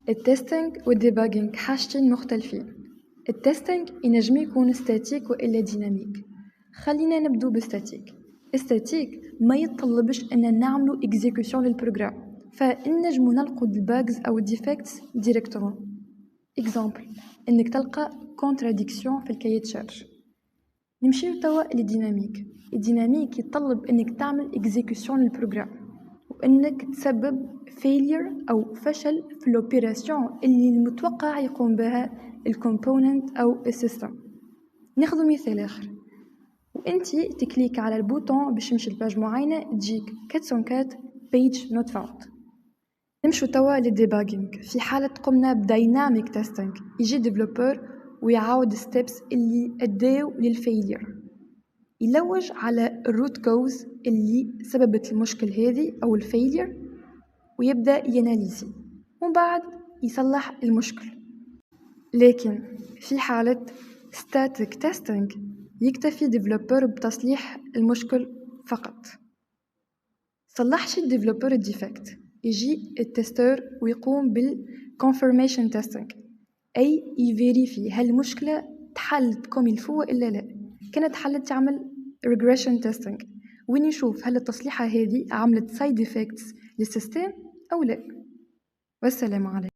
التستنج والديباجينج حاجتين مختلفين. التستنج ينجم يكون ستاتيك وإلا ديناميك. خلينا نبدو بالستاتيك. الستاتيك ما يتطلبش أن نعملو إكزيكوشن للبروغرام، فإنجم نلقو الباجز أو الديفكتس ديريكتومون. إكزامبل، إنك تلقى كونتراديكسيون في الكاية شارج. نمشيو توا للديناميك. الديناميك يتطلب انك تعمل اكزيكوشن للبروغرام وانك تسبب فيلير او فشل في الاوبيراسيون اللي المتوقع يقوم بها الكومبوننت او السيستم. ناخذ مثال اخر، وانتي تكليك على البوطون باش تمشي لباج معينه تجيك 404 page not found. نمشو توا للديباجينج. في حالة قمنا بدايناميك تيستينج، يجي ديفلوبر ويعاود ستيبس اللي اداو للفيلير، يلوج على الروت كوز اللي سببت المشكل هذه او الفيلير ويبدا يناليزي ومن بعد يصلح المشكل. لكن في حالة ستاتيك تيستينج يكتفي ديفلوبر بتصليح المشكل فقط. صلحش الديفلوبر الديفكت، يجي التستر ويقوم بالconfirmation testing، أي يفيريفي هل المشكلة تحلت كم الفو إلا لا. كانت حلت يعمل regression testing وين يشوف هل التصليحة هذه عملت side effects للسيستم أو لا. والسلام عليكم.